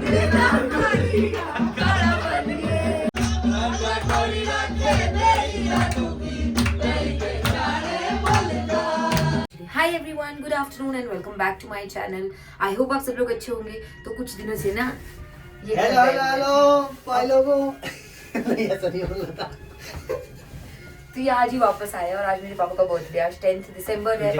Hi everyone, good afternoon and welcome back to my channel. I hope आप सब लोग अच्छे होंगे। तो कुछ दिनों से ना ये तो ये आज ही वापस आया और आज मेरे पापा का बर्थडे, आज 10 दिसंबर है।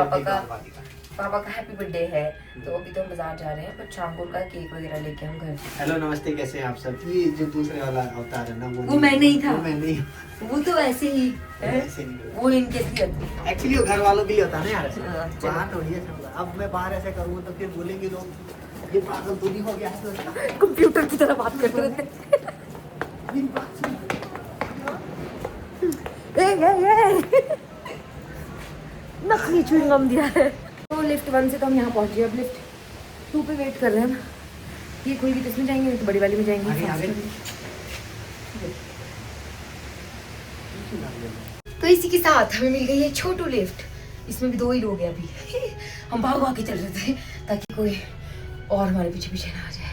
पापा का हैप्पी बर्थडे है। तो अभी तो हम बाजार जा रहे हैं, पर शाम को उनका केक वगैरह लेके हम घर। हेलो नमस्ते, कैसे हैं आप सब। ये जो दूसरे वाला अवतार है ना, वो मैं नहीं था। वो मैं नहीं, वो तो ऐसे ही है, वो इनके एक्चुअली वो घर वालों के लिए होता है ना यार। बाहर थोड़ी है सब। अब मैं बाहर ऐसे करूँ तो फिर बोलेंगे लोग ये पागल तो नहीं हो गया है, कंप्यूटर की तरह बात करते रहते। नकली च्युइंगम दिया है। तो लिफ्ट 1 से तो हम यहाँ पहुँच गए। अब लिफ्ट 2 पे वेट कर रहे हैं हम। ये खुल गई तो इसमें जाएंगे, नहीं तो बड़ी वाली में जाएंगे। तो इसी के साथ हमें मिल गई है छोटू लिफ्ट। इसमें भी 2 ही लोग हैं अभी। हम भाग भाग के चल रहे थे ताकि कोई और हमारे पीछे पीछे ना आ जाए।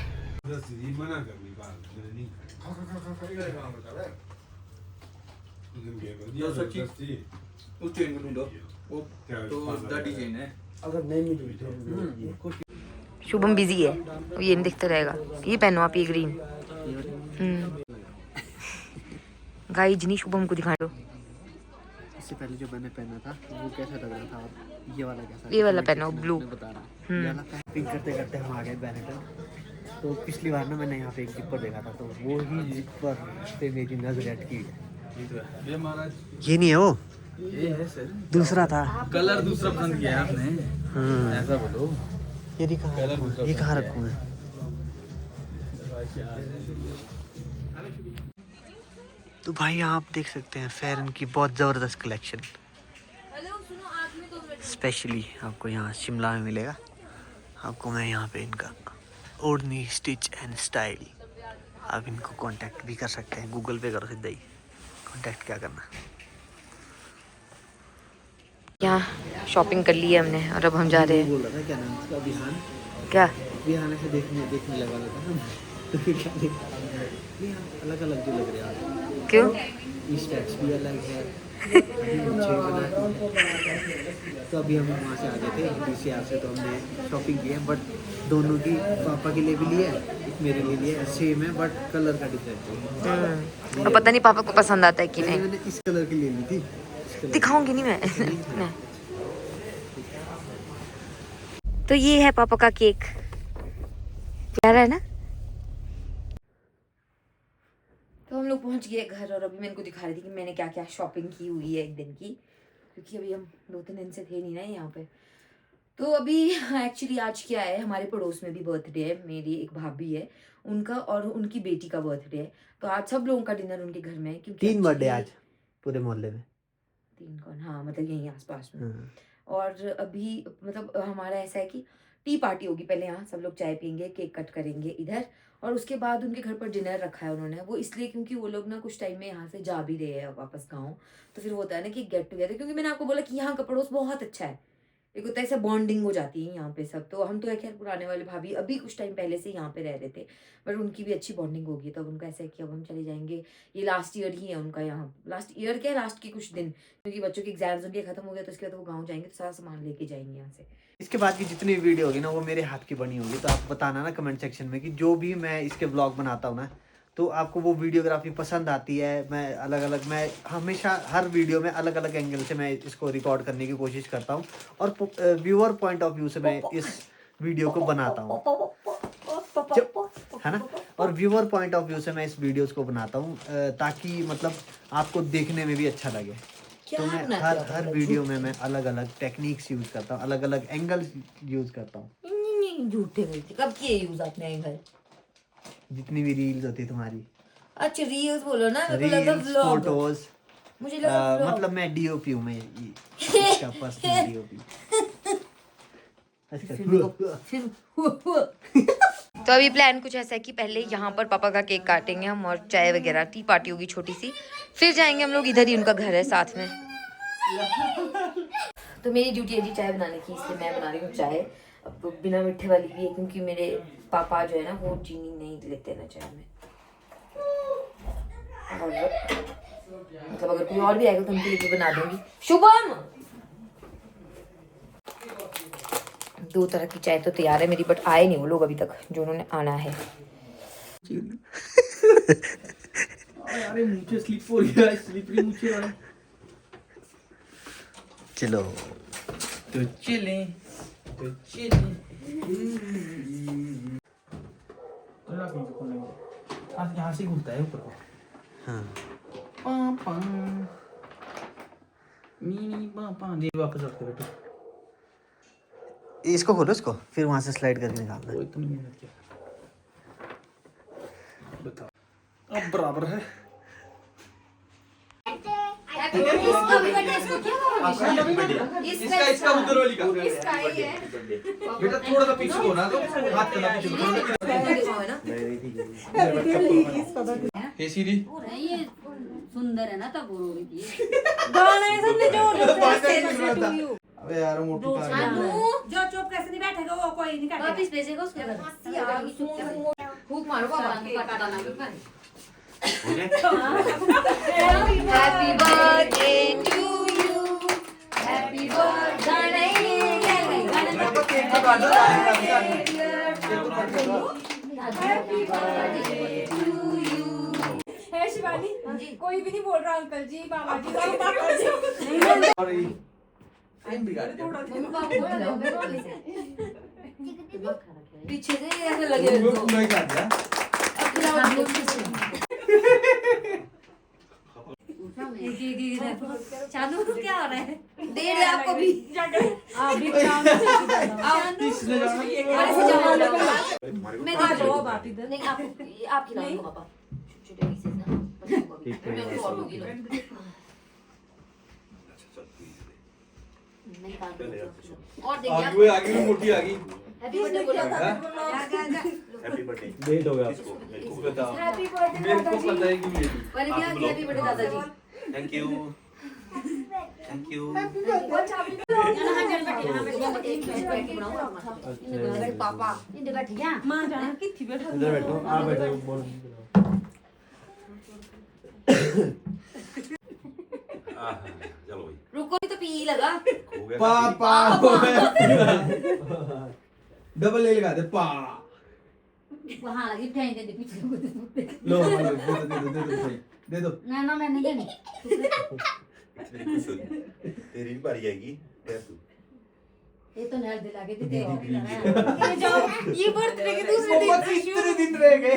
शुभम बिजी है, ये नहीं दिखता रहेगा। ये पहनो आप, ये ग्रीन। गाइस नहीं, शुभम को दिखा दो। इससे पहले जो मैंने पहना था वो कैसा लग रहा था और ये वाला कैसा। ये वाला पहनो, ब्लू। बता रहा ये वाला पिंक करते करते हम आ गए बैनेटन। तो पिछली बार ना मैंने यहाँ पे एक जिपर देखा था, तो वो ही जिपर पे मेरी नजर अटकी है। ये नहीं है वो, ये है सर। दूसरा था। कलर दूसरा पसंद किया है आपने, ऐसा बोलो। ये कहाँ रखूँ मैं। तो भाई आप देख सकते हैं फेरन की बहुत ज़बरदस्त कलेक्शन। स्पेशली आपको यहाँ शिमला में मिलेगा। आपको मैं यहाँ पे इनका ओढ़नी स्टिच एंड स्टाइल, आप इनको कांटेक्ट भी कर सकते हैं। गूगल पे करो सीधा ही, कांटेक्ट क्या करना। यहाँ शॉपिंग कर ली है हमने और अब हम जा रहे हैं। बोल रहा था क्या नाम उसका, बिहान। क्या बिहान से देखने लगा था तो फिर क्या अलग अलग जो लग रहे हैं। क्यों? स्टैट्स भी अलग है। तो अभी हम वहाँ से आ गए थे DCR से, तो हमने शॉपिंग की है। बट दोनों की पापा के लिए भी लिया है, मेरे लिए लिया है। सेम है बट कलर का डिफरेंस है। और पता नहीं पापा को पसंद आता है कि नहीं। मैंने इस कलर की ले ली थी। दिखाऊंगी नहीं मैं। नहीं। तो ये है पापा का केक, प्यारा है ना। तो हम लोग पहुंच गए घर और अभी मैं इनको दिखा रही थी कि मैंने क्या क्या शॉपिंग की हुई है एक दिन की, क्योंकि अभी हम 2-3 दिन से थे नहीं ना यहाँ पे। तो अभी एक्चुअली आज क्या है, हमारे पड़ोस में भी बर्थडे है। मेरी एक भाभी है, उनका और उनकी बेटी का बर्थडे है। तो आज सब लोगों का डिनर उनके घर में है, क्योंकि 3 बर्थडे आज पूरे मोहल्ले में। 3 कौन? हाँ, मतलब यहीं आसपास में। और अभी मतलब हमारा ऐसा है कि टी पार्टी होगी। पहले यहाँ सब लोग चाय पियेंगे, केक कट करेंगे इधर, और उसके बाद उनके घर पर डिनर रखा है उन्होंने। वो इसलिए क्योंकि वो लोग ना कुछ टाइम में यहाँ से जा भी रहे हैं वापस गाँव। तो फिर होता है ना कि गेट टुगेदर, क्योंकि मैंने आपको बोला कि यहाँ का पड़ोस बहुत अच्छा है। एक होता है ऐसा बॉन्डिंग हो जाती है यहाँ पे सब। तो हम तो खैर पुराने वाले भाभी अभी कुछ टाइम पहले से यहाँ पे रह रहे थे, बट उनकी भी अच्छी बॉन्डिंग होगी। तो अब उनका ऐसा है कि अब हम चले जाएंगे। ये लास्ट ईयर ही है उनका यहाँ, लास्ट ईयर क्या, लास्ट के कुछ दिन, क्योंकि बच्चों के एग्जाम्स उनके खत्म हो गया। तो उसके बाद वो गाँव जाएंगे, तो सारा सामान लेके जाएंगे यहाँ से। इसके बाद की जितनी वीडियो होगी ना वो मेरे हाथ की बनी होगी। तो आप बताना ना कमेंट सेक्शन में कि जो भी मैं इसके ब्लॉग बनाता हूँ ना, तो आपको वो वीडियोग्राफी पसंद आती है। मैं हमेशा हर वीडियो में अलग अलग एंगल से मैं इसको रिकॉर्ड करने की कोशिश करता हूँ, और व्यूअर पॉइंट ऑफ व्यू से मैं इस वीडियो को बनाता हूँ, है ना। और व्यूअर पॉइंट ऑफ व्यू से मैं इस वीडियोस को बनाता हूँ ताकि मतलब आपको देखने में भी अच्छा लगे। तो मैं हर वीडियो में मैं अलग अलग टेक्निक्स यूज करता हूँ, अलग अलग एंगल यूज करता हूँ। झूठे कब किए यूज आपने एंगल? जितनी भी रील्स होती तुम्हारी। अच्छा रील्स बोलो ना, रील्स, फोटोज। मुझे लगा मतलब मैं DOP हूँ, मैं इसका पर्सनल DOP। तो अभी प्लान कुछ ऐसा है कि पहले यहाँ पर पापा का केक काटेंगे हम, और चाय वगैरह टी पार्टी होगी छोटी सी। फिर जाएंगे हम लोग इधर ही, उनका घर है साथ में। तो मेरी ड्यूटी है जी चाय बनाने की, इसलिए मैं बना रही हूँ चाय। अब बिना मीठे वाली भी है क्योंकि मेरे पापा जो है ना वो चीनी नहीं लेते ना चाय में। और मतलब अगर कोई और भी आएगा तो उनके लिए भी बना दूंगी। शुभम 2 तरह की चाय तो तैयार है मेरी, बट आए नहीं वो लोग अभी तक जो उन्होंने आना है। अरे मुझे स्लिप हो गया, स्लिपरी मुझे हो रहा है। चलो तो चले तो चले। यहाँ से घूमता है ऊपर को। हाँ palm palm mini palm palm. जी वापस आते बेटा। इसको खोलो, इसको फिर वहां से स्लाइड करके निकालना है। वो इतनी मेहनत किया। बताओ अब बराबर है। इसका उधर वाली का बेटा थोड़ा सा पीछे हो ना, तो हाथ करना पीछे। हे सीरी ये सुंदर है ना तब वो रही थी। अबे यार मोटू का जो चुप कैसे नहीं बैठेगा वो कोई नहीं काटेगा। वापस भेजेगा उसके घर। फूक मारो बाबा। काटा ना बिल्कुल। Happy birthday to you, happy birthday. है शिवानी, कोई भी नहीं बोल रहा अंकल जी, बाबा जी, पापा जी। पीछे से ऐसे लगे रहते चालू क्या हो रहा है? दे रहे आपको भी। मैं नहीं आप खिलाओ पापा छोटे पीसेस ना। मैं और दूंगी लो। मैं निकाल दूंगी और देंगे आगे मोटी आ गई। हैप्पी बर्थडे बोलो। हैप्पी बर्थडे दे दो आपको। बताओ हैप्पी बर्थडे मेरे को पता है कि ये मैंने दिया कि हैप्पी बर्थडे दादाजी। थैंक यू थैंक यू पापा इधर बैठ गया। मां जाना किथी बैठा। इधर बैठो, आप बैठो, बोल। चलो भाई रुको तो पी लगा। हो गया पापा डबल ले लगा दे पा। वहां लगी फेंक दे पीछे। लो दे दो ना ना मैं नहीं देनी। तेरी भी बारी आएगी फिर तू ये तो नर दिला के देते हो। ये बर्थडे के दूसरे दिन रह गए।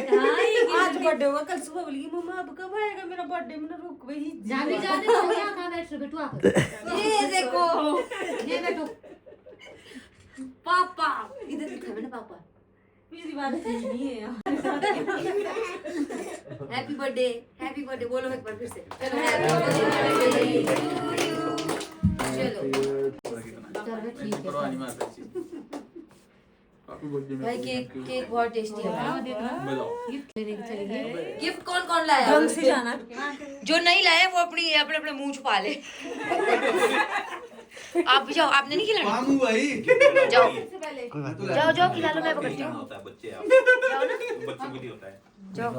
आज बर्थडे होगा, कल सुबह बोलेगी मम्मा अब कब आएगा मेरा बर्थडे। मैंने रुक वही जाने जाने तो यहाँ कहाँ बैठ रहे बेटू आप। ये देखो ये बैठो। पापा इधर दिखा मैंने पापा। मेरी बात नहीं है यार। हैप्पी बर्थडे बोलो एक बार फिर से। चलो हैप्पी बर्थडे चलो चलो ठीक है। भाई केक बहुत टेस्टी है। गिफ्ट कौन कौन लाया? ढंग से जाना। जो नहीं लाया वो अपने अपने मुंह छुपा ले। आप भी जाओ, आपने नहीं खिलाना। मामू भाई जाओ कोई बात जाओ खिला लो, मैं पकड़ती हूँ। होता है बच्चे आप जाओ ना बच्चों के लिए होता है जाओ।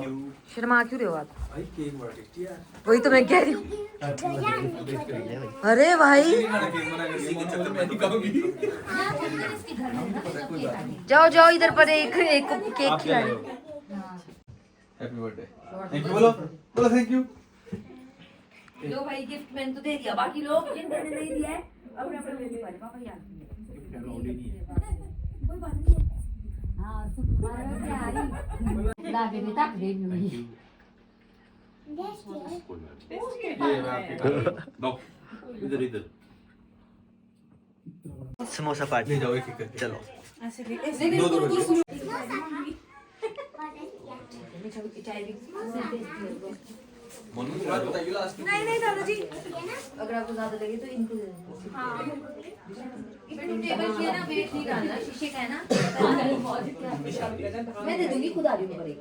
शर्मा क्यों रहे हो आप? भाई केक बड़ा टेस्टी है। वही तो मैं कह रही हूँ। अरे भाई जाओ इधर पर एक केक खिला लो। हैप्पी बर्थडे थैंक यू बोलो बोलो थैंक यू। लो भाई गिफ्ट मैंने तो दे दिया, बाकी लोग जिन्होंने नहीं दिया है अपने अपने मुंह छुपा ले। पापा यार कोई बात नहीं है। हाँ तुम्हारा क्या आ रही? लागे बेटा दे दूँगी। नो इधर इधर समोसा पार्टी ले जाओ एक एक चलो। नहीं दादाजी। अगर आपको ज्यादा लगे तो इनको दे देना। टेबल किया ना, वेट नहीं डालना, शीशे का है ना। मैं दे दूंगी, खुद आ रही हूँ पर एक।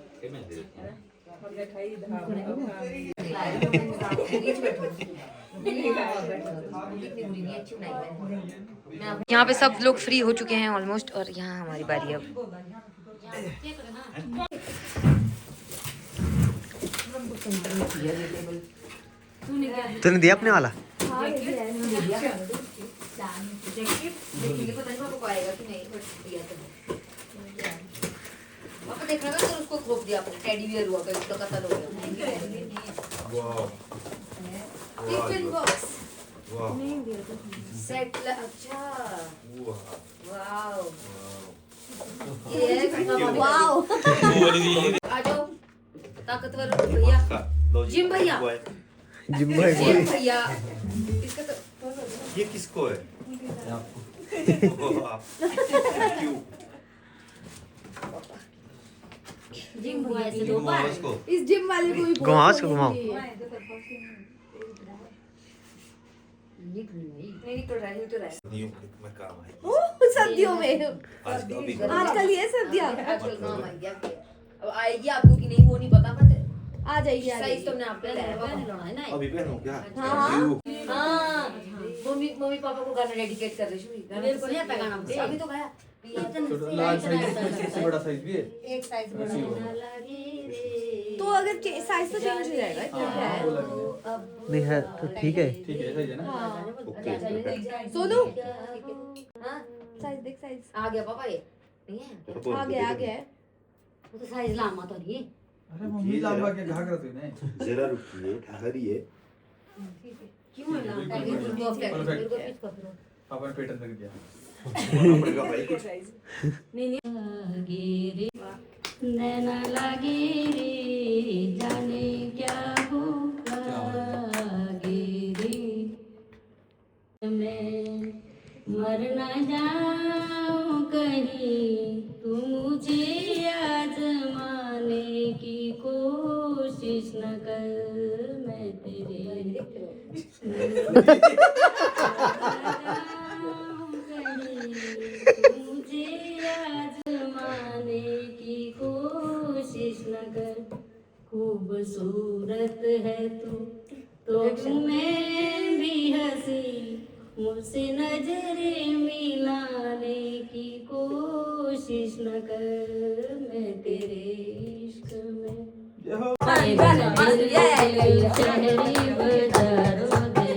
यहाँ पे सब लोग फ्री हो चुके हैं ऑलमोस्ट और यहाँ हमारी बारी अब। तूने दिया अपने वाला? देखा ना तो उसको ग्रुप दिया अपने टेडी बियर हुआ उसका कत्ल हो गया। टिफिन बॉक्स सेट अच्छा वाओ ये वाओ आ जाओ ताकतवर भैया जिम भैया जिम भाई जिम भैया इसका तो ये किसको है? क्यों? जिम भैया से दो बार इसको इस जिम वाले को भी घुमाओ इसको घुमाओ। नहीं निकल रहा है सर्दियों में काम है। सर्दियों में आज का अभी आजकल ये सर्दियाँ आजकल काम आ गया अब आएगी आपको कि नहीं वो नहीं पता बट आ जाइए साइज तो हमने आप पे लाया पहन पापा। लो है ना अभी पहनो क्या? हाँ। क्यों? हाँ मम्मी मम्मी पापा को गाना डेडिकेट कर रही थी मेरे को नहीं आता गाना। अभी तो गाया लार्ज साइज इससे बड़ा साइज भी है। एक साइज बड़ा हाँ। तो अगर साइज तो चेंज हो जाएगा क्या है? नहीं है तो ठीक है। ठीक है सही है ना? ओके सोनू हाँ साइज देख साइज आ गया पापा ये नहीं है आ गया वो तो साइज लामा तो नहीं अरे मम्मी लंबा के घाघरा तू नहीं। जरा रुकिए ठहरिए। क्यों है लामा? Perfect. मेरे को फिर पापा ने पेटर्न रख दिया। बोलना पड़ेगा भाई कुछ। नहीं लागे रे नैना लागे रे जाने क्या हो लागे रे मैं मर ना जाऊं कहीं तू मुझे आजमाने की कोशिश न कर मैं तेरे मुझे आजमाने की कोशिश न कर खूबसूरत है तू तो मैं भी हंसी मुझसे नजरें मिलाने की कोशिश न कर मैं तेरे इश्क में शहरी बजारो दे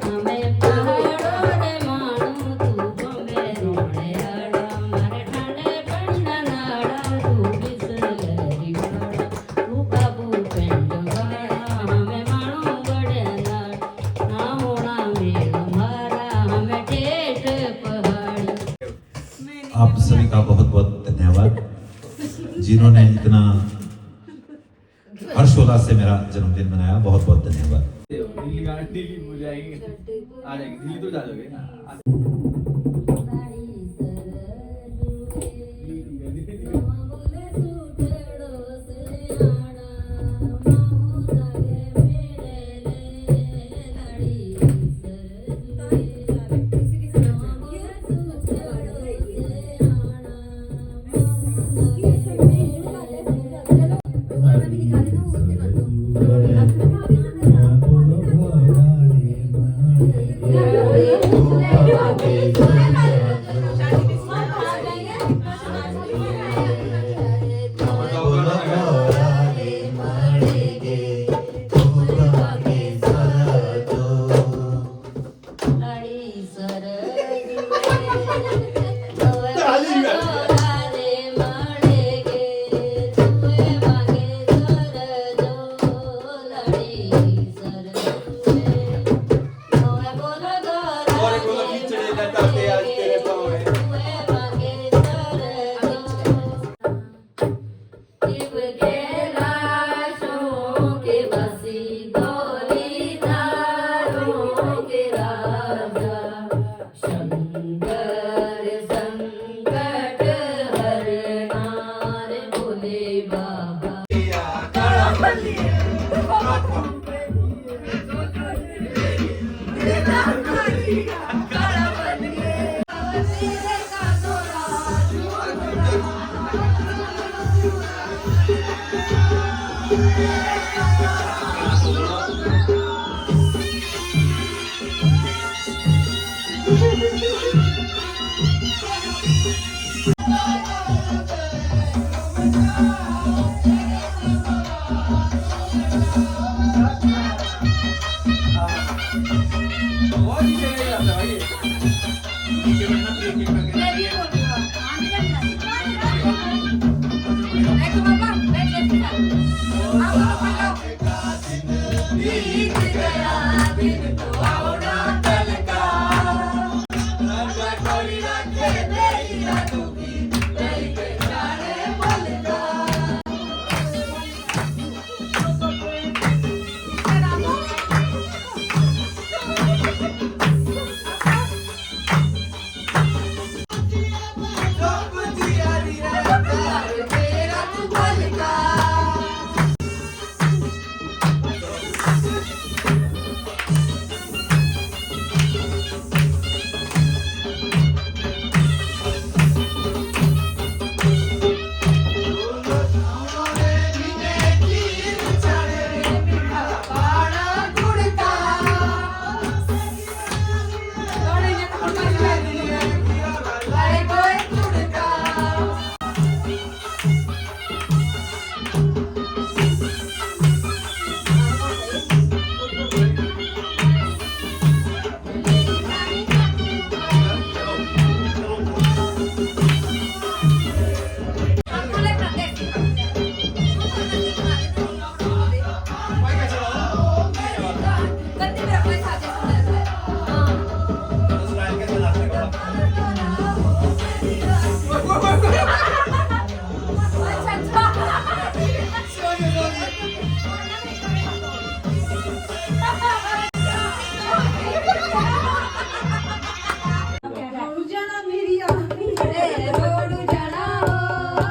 हमें पहाड़ों रे मानो तू बमे रोड़े आड़ा मारे ठाणे पंडा नाड़ा तू बिसलरी वाड़ा तू काबू पेंड वाड़ा हमें मानो बड़े नाड़ ना होना मेल मारा हमें ठेठ पहाड़ी। आप सभी का बहुत बहुत धन्यवाद जिन्होंने इतना हर्षोल्लास से मेरा जन्मदिन मनाया। बहुत बहुत धन्यवाद। दिल्ली गाना दिल्ली हो जाएगी। आ जाएगी दिल्ली तो जा जाओगे।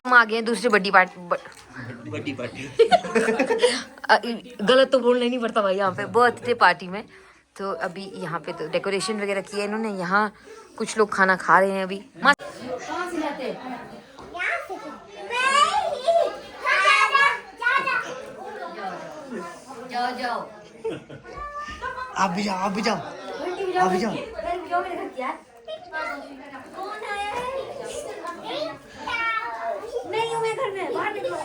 हम आ गए हैं दूसरी बड़ी पार्टी बड़ी पार्टी गलत तो बोलना ही नहीं पड़ता भाई यहाँ पे बर्थडे पार्टी में। तो अभी यहाँ पे तो डेकोरेशन वगैरह किया इन्होंने। यहाँ कुछ लोग खाना खा रहे हैं अभी। जाओ आप भी जाओ, आप भी जाओ, आप भी जाओ। नहीं हूँ मैं घर में, बाहर निकलो।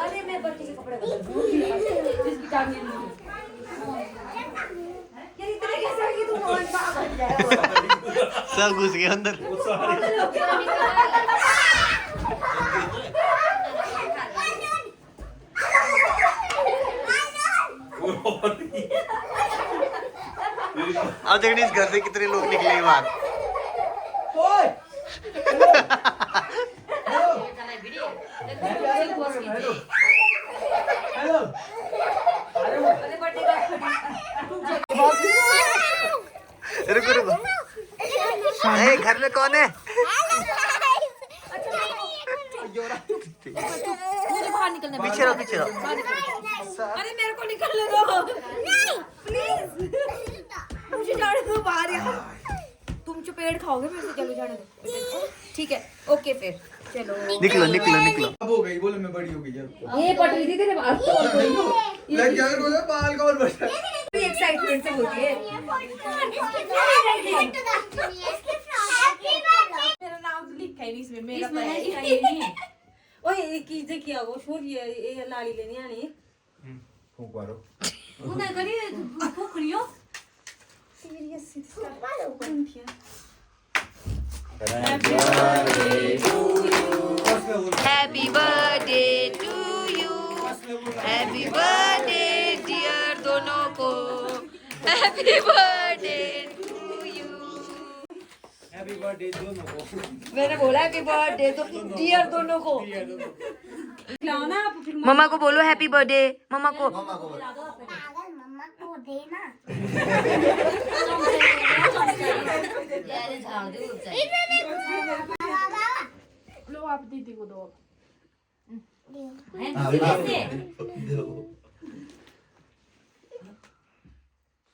अरे मैं बच्चे के कपड़े बदल दूँ। जिसकी टांगे नहीं है। यार इतना कैसा है कि तुम और पागल जाए। सब घुस गए अंदर। अब देखने इस घर से कितने लोग निकले बाहर। रुको रुको, घर में कौन है? मुझे बाहर निकलना है। पीछे रहो, पीछे रहो। अरे मेरे को निकलने दो। प्लीज मुझे जाने दो बाहर यार। तुम चपेट खाओगे मेरे से। चलो जाने दो। ठीक है ओके फिर चलो। निकलो निकलो निकलो। अब हो गई, बोलो मैं बड़ी हो गई अब। ये पट रही थी तेरे बाल। लग गया बोलो बाल कौन बचा? एक्साइटमेंट से होती है। मेरा नाम तो लिखा ही नहीं इसमें, मेरा इसमें तो लिखा ही नहीं है। ओए एक चीज किया वो छोड़ ये लाड़ी लेनी आनी फूंक मारो। वो ना करिए फुकरियो serious happy birthday to you. Happy birthday dear दोनों को। Happy birthday to you. Happy birthday दोनों को। मैंने बोला हैप्पी बर्थडे तो डियर दोनों को। खिलाओ ना आप फिर। मम्मा को बोलो हैप्पी बर्थडे। मम्मा को मम्मा को देना। लो आप दीदी को दो।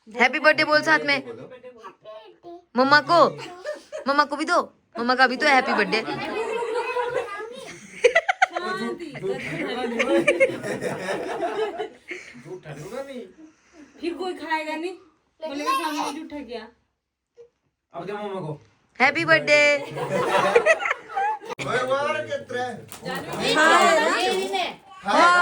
हैप्पी बर्थडे बोल साथ में। मम्मा को भी दो। मम्मा का भी तो हैप्पी बर्थडे। फिर कोई खाएगा नहीं, बोलेगा सामने जूठा क्या। अब दे मम्मा को। Happy birthday. भगवान के तरह। हाँ